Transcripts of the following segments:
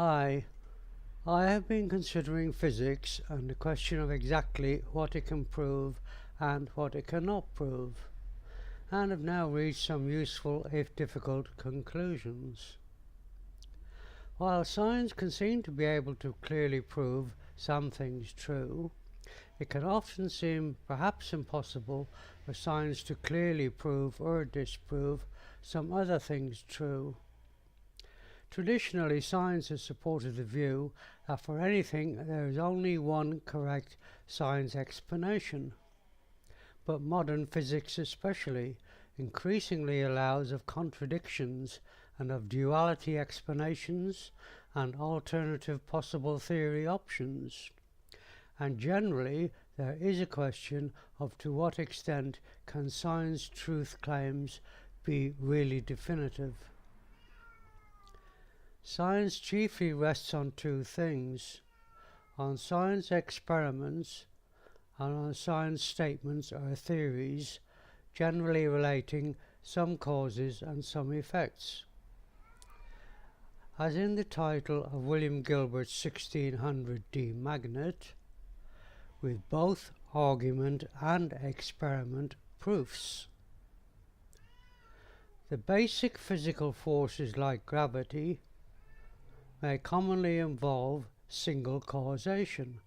Hi, I have been considering physics and the question of exactly what it can prove and what it cannot prove, and have now reached some useful if difficult conclusions. While science can seem to be able to clearly prove some things true, it can often seem perhaps impossible for science to clearly prove or disprove some other things true. Traditionally, science has supported the view that for anything there is only one correct science explanation. But modern physics especially increasingly allows of contradictions and of duality explanations and alternative possible theory options. And generally there is a question of to what extent can science truth claims be really definitive. Science chiefly rests on two things: on science experiments and on science statements or theories, generally relating some causes and some effects. As in the title of William Gilbert's 1600 De Magnet, with both argument and experiment proofs. The basic physical forces like gravity may commonly involve single causation,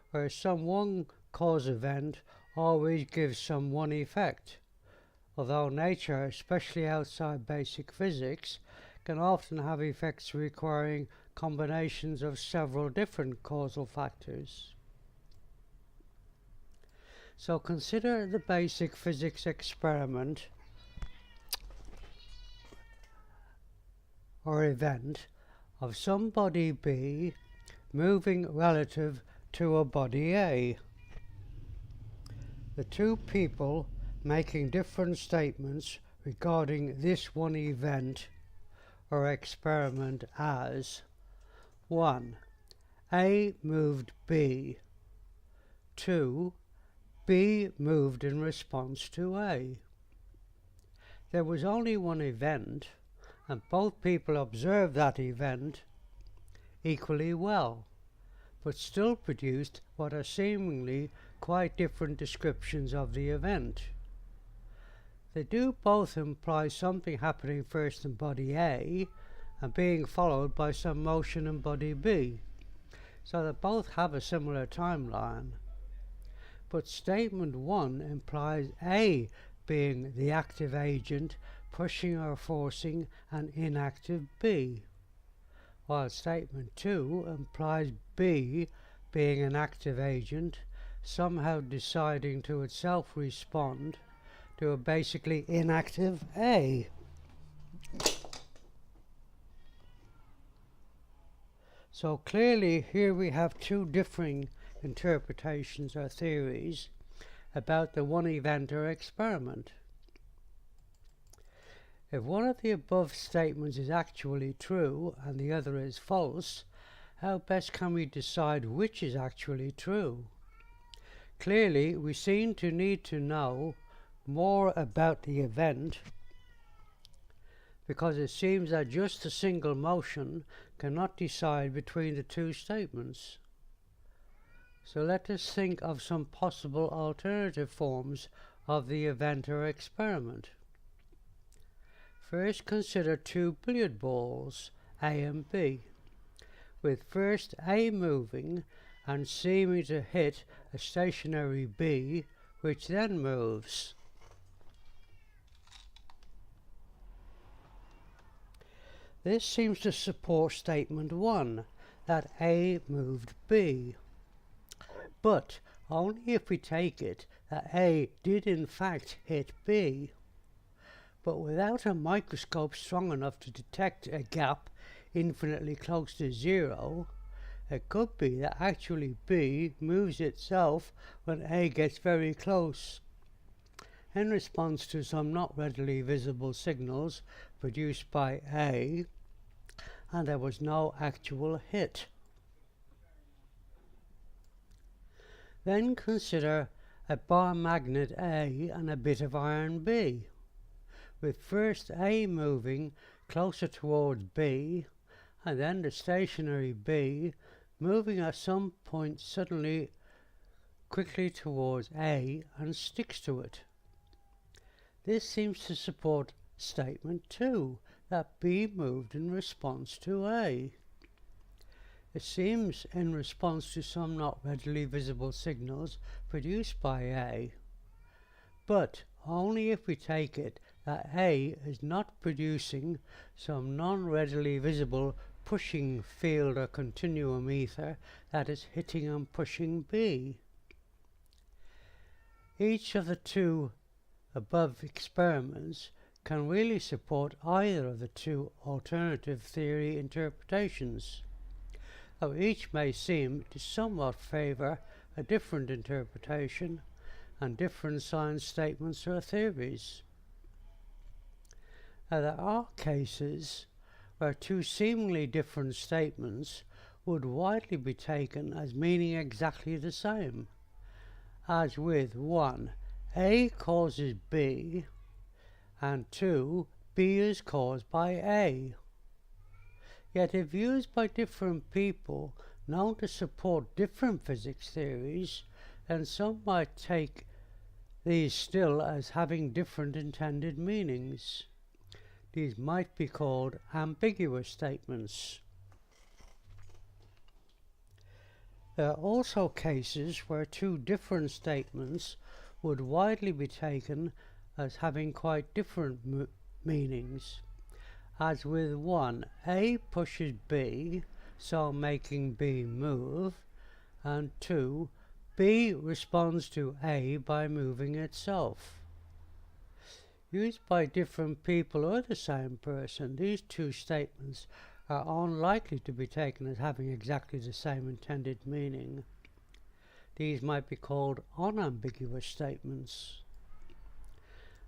where some one cause event always gives some one effect, although nature, especially outside basic physics, can often have effects requiring combinations of several different causal factors. So consider the basic physics experiment or event of some body B moving relative to a body A. The two people making different statements regarding this one event or experiment as 1. A moved B. 2. B moved in response to A. There was only one event, and both people observed that event equally well, but still produced what are seemingly quite different descriptions of the event. They do both imply something happening first in body A and being followed by some motion in body B, so that both have a similar timeline. But statement 1 implies A being the active agent pushing or forcing an inactive B, while statement 2 implies B being an active agent somehow deciding to itself respond to a basically inactive A. So clearly here we have two differing interpretations or theories about the one event or experiment. If one of the above statements is actually true and the other is false, how best can we decide which is actually true? Clearly, we seem to need to know more about the event, because it seems that just a single motion cannot decide between the two statements. So let us think of some possible alternative forms of the event or experiment. First, consider two billiard balls, A and B, with first A moving and seeming to hit a stationary B, which then moves. This seems to support statement 1, that A moved B. But only if we take it that A did in fact hit B. But without a microscope strong enough to detect a gap infinitely close to zero, it could be that actually B moves itself when A gets very close, in response to some not readily visible signals produced by A, and there was no actual hit. Then consider a bar magnet A and a bit of iron B, with first A moving closer towards B and then the stationary B moving at some point suddenly quickly towards A and sticks to it. This seems to support statement 2, that B moved in response to A. It seems in response to some not readily visible signals produced by A, but only if we take it that A is not producing some non-readily visible pushing field or continuum ether that is hitting and pushing B. Each of the two above experiments can really support either of the two alternative theory interpretations, though each may seem to somewhat favour a different interpretation and different science statements or theories. Now, there are cases where two seemingly different statements would widely be taken as meaning exactly the same, as with 1. A causes B, and 2. B is caused by A. Yet if used by different people known to support different physics theories, then some might take these still as having different intended meanings. These might be called ambiguous statements. There are also cases where two different statements would widely be taken as having quite different meanings, as with 1. A pushes B, so making B move, and 2. B responds to A by moving itself. Used by different people or the same person, these two statements are unlikely to be taken as having exactly the same intended meaning. These might be called unambiguous statements.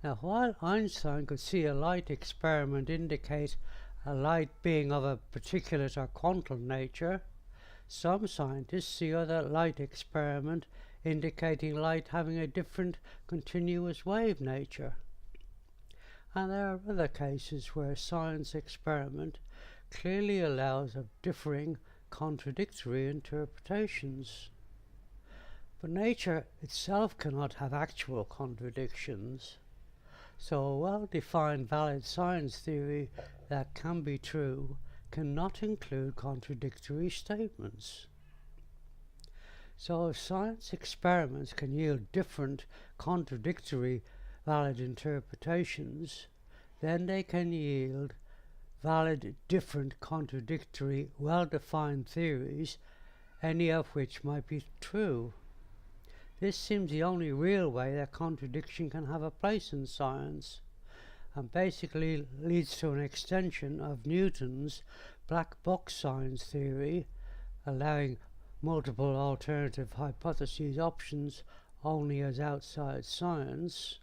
Now, while Einstein could see a light experiment indicate a light being of a particulate or quantum nature, some scientists see other light experiment indicating light having a different continuous wave nature. And there are other cases where science experiment clearly allows of differing contradictory interpretations. But nature itself cannot have actual contradictions, so a well-defined valid science theory that can be true cannot include contradictory statements. So if science experiments can yield different contradictory valid interpretations, then they can yield valid different contradictory well-defined theories, any of which might be true. This seems the only real way that contradiction can have a place in science, and basically leads to an extension of Newton's black box science theory, allowing multiple alternative hypotheses options only as outside science,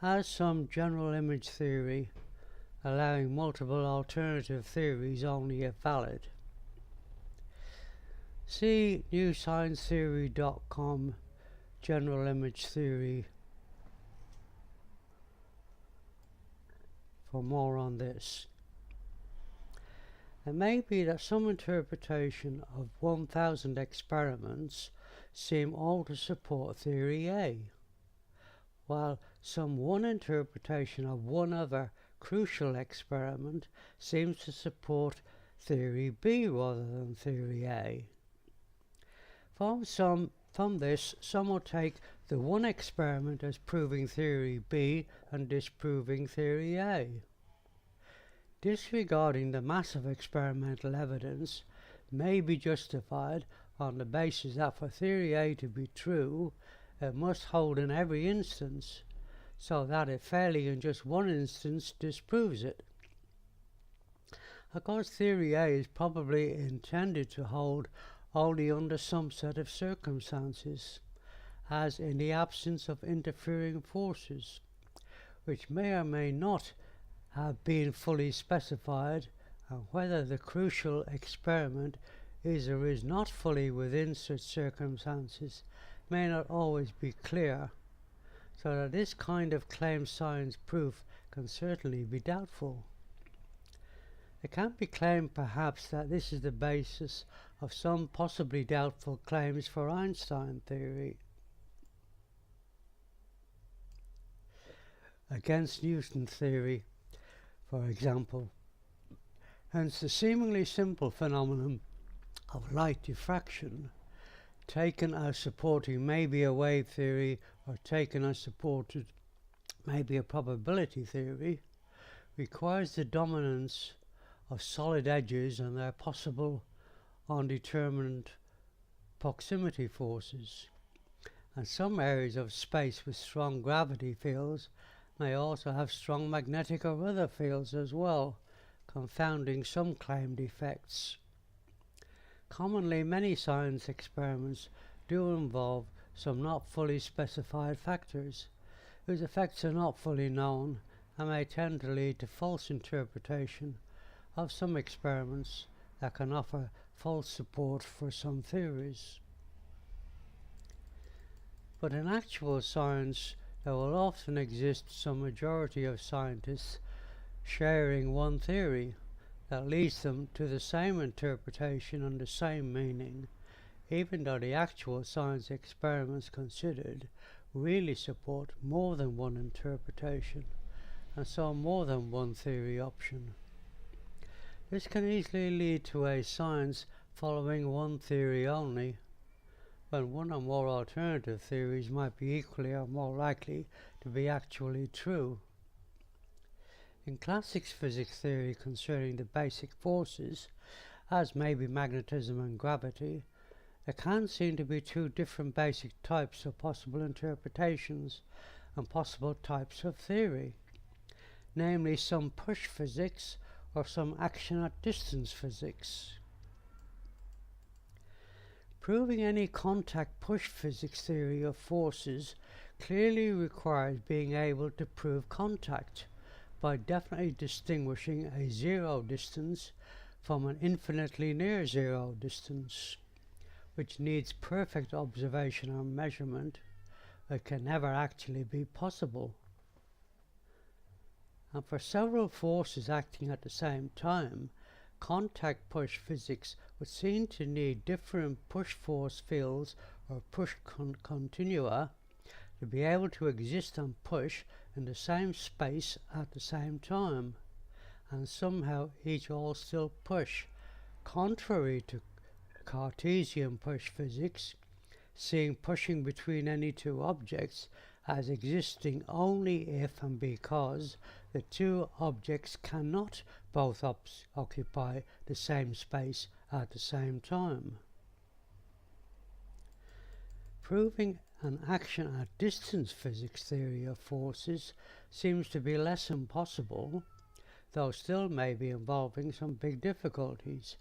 as some general image theory, allowing multiple alternative theories only if valid. See newsciencetheory.com general image theory for more on this. It may be that some interpretation of 1,000 experiments seem all to support theory A, while some one interpretation of one other crucial experiment seems to support theory B rather than theory A. From this, some will take the one experiment as proving theory B and disproving theory A. Disregarding the massive experimental evidence may be justified on the basis that for theory A to be true, it must hold in every instance, so that if failing in just one instance disproves it. Of course, theory A is probably intended to hold only under some set of circumstances, as in the absence of interfering forces, which may or may not have been fully specified, and whether the crucial experiment is or is not fully within such circumstances may not always be clear, so that this kind of claimed science proof can certainly be doubtful. It can be claimed perhaps that this is the basis of some possibly doubtful claims for Einstein theory against Newton theory, for example. Hence the seemingly simple phenomenon of light diffraction, taken as supporting maybe a wave theory or taken as supported maybe a probability theory, requires the dominance of solid edges and their possible undetermined proximity forces. And some areas of space with strong gravity fields may also have strong magnetic or other fields as well, confounding some claimed effects. Commonly, many science experiments do involve some not fully specified factors, whose effects are not fully known and may tend to lead to false interpretation of some experiments that can offer false support for some theories. But in actual science, there will often exist some majority of scientists sharing one theory that leads them to the same interpretation and the same meaning, even though the actual science experiments considered really support more than one interpretation, and so more than one theory option. This can easily lead to a science following one theory only, when one or more alternative theories might be equally or more likely to be actually true. In classics physics theory concerning the basic forces, as may be magnetism and gravity, there can seem to be two different basic types of possible interpretations and possible types of theory, namely some push physics or some action at distance physics. Proving any contact push physics theory of forces clearly requires being able to prove contact by definitely distinguishing a zero distance from an infinitely near zero distance, which needs perfect observation and measurement, but can never actually be possible. And for several forces acting at the same time, contact push physics would seem to need different push force fields or push continua to be able to exist and push in the same space at the same time, and somehow each all still push, contrary to Cartesian push physics, seeing pushing between any two objects as existing only if and because the two objects cannot both occupy the same space at the same time. Proving an action at distance physics theory of forces seems to be less impossible, though still may be involving some big difficulties,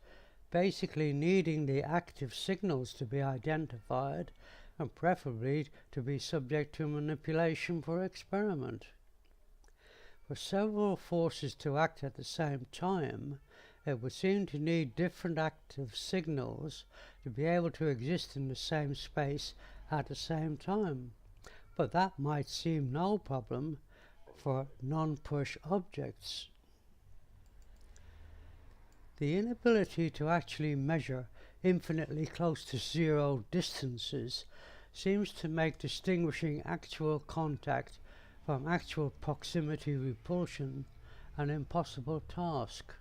basically needing the active signals to be identified and preferably to be subject to manipulation for experiment. For several forces to act at the same time, it would seem to need different active signals to be able to exist in the same space at the same time, but that might seem no problem for non-push objects. The inability to actually measure infinitely close to zero distances seems to make distinguishing actual contact from actual proximity repulsion an impossible task.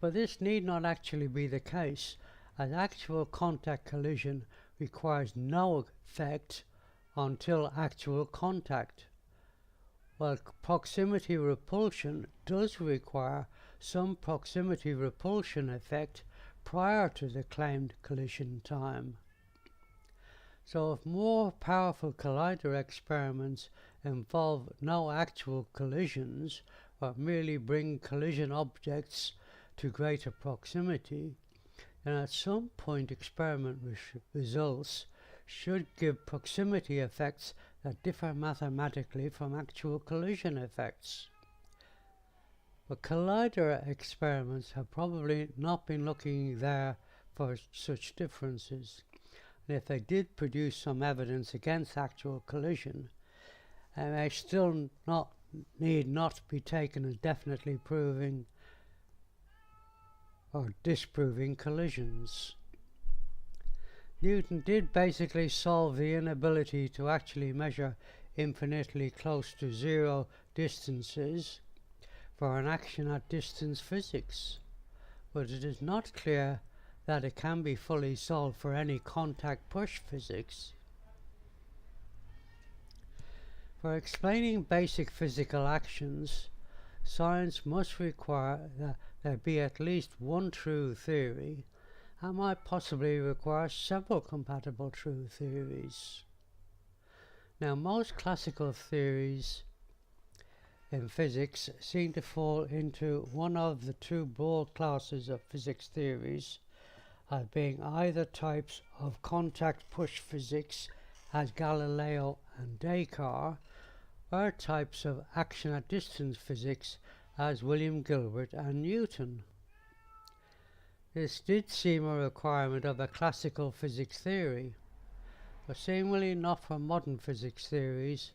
But this need not actually be the case, as actual contact collision requires no effect until actual contact, while proximity repulsion does require some proximity repulsion effect prior to the claimed collision time. So if more powerful collider experiments involve no actual collisions, but merely bring collision objects to greater proximity, then at some point experiment results should give proximity effects that differ mathematically from actual collision effects. But collider experiments have probably not been looking there for such differences, and if they did produce some evidence against actual collision, they still need not be taken as definitely proving or disproving collisions. Newton did basically solve the inability to actually measure infinitely close to zero distances for an action at distance physics, but it is not clear that it can be fully solved for any contact push physics. For explaining basic physical actions, science must require that there be at least one true theory, and might possibly require several compatible true theories. Now, most classical theories in physics seem to fall into one of the two broad classes of physics theories, as being either types of contact push physics as Galileo and Descartes, or types of action at distance physics as William Gilbert and Newton. This did seem a requirement of a classical physics theory, but seemingly not for modern physics theories,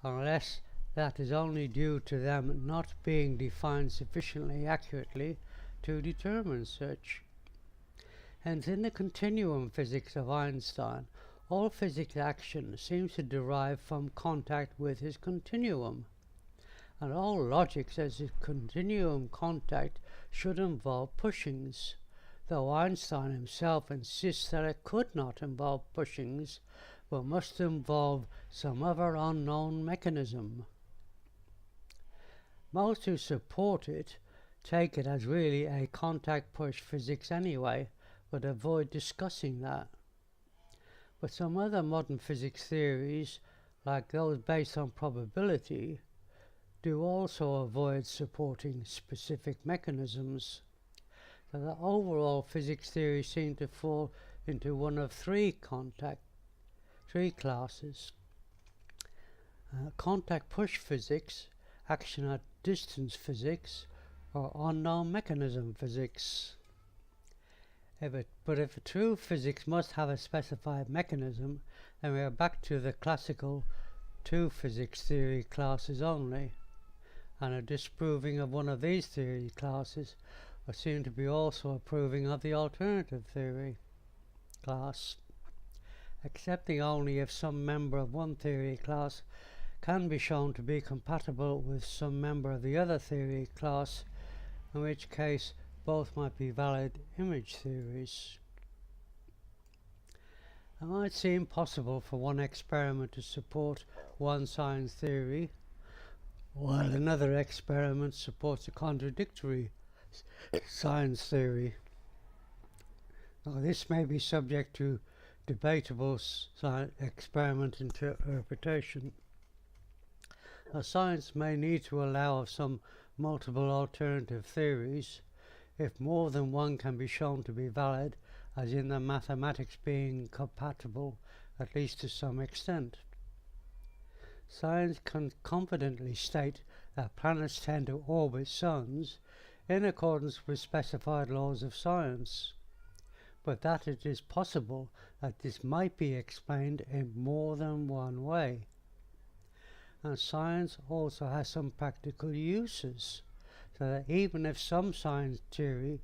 unless that is only due to them not being defined sufficiently accurately to determine such. Hence, in the continuum physics of Einstein, all physics action seems to derive from contact with his continuum, and all logic says that continuum contact should involve pushings, though Einstein himself insists that it could not involve pushings, but must involve some other unknown mechanism. Most who support it take it as really a contact push physics anyway, but avoid discussing that. But some other modern physics theories, like those based on probability, do also avoid supporting specific mechanisms. So the overall physics theories seem to fall into one of three classes. Contact push physics, action at distance physics, or unknown mechanism physics. But if a true physics must have a specified mechanism, then we are back to the classical two physics theory classes only, and a disproving of one of these theory classes would seem to be also approving of the alternative theory class, excepting only if some member of one theory class can be shown to be compatible with some member of the other theory class, in which case both might be valid image theories. It might seem possible for one experiment to support one science theory, while another experiment supports a contradictory science theory. Now, this may be subject to debatable experiment interpretation. Science may need to allow of some multiple alternative theories, if more than one can be shown to be valid, as in the mathematics being compatible at least to some extent. Science can confidently state that planets tend to orbit suns in accordance with specified laws of science, but that it is possible that this might be explained in more than one way. And science also has some practical uses, so that even if some science theory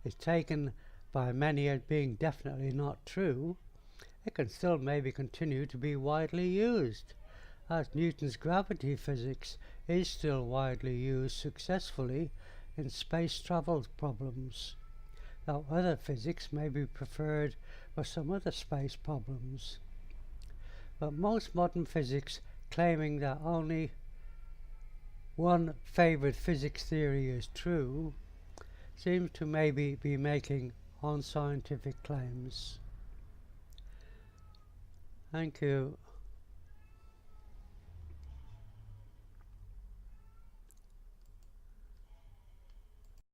is taken by many as being definitely not true, it can still maybe continue to be widely used, as Newton's gravity physics is still widely used successfully in space travel problems, though other physics may be preferred for some other space problems. But most modern physics claiming that only one favoured physics theory is true seems to maybe be making unscientific claims. Thank you.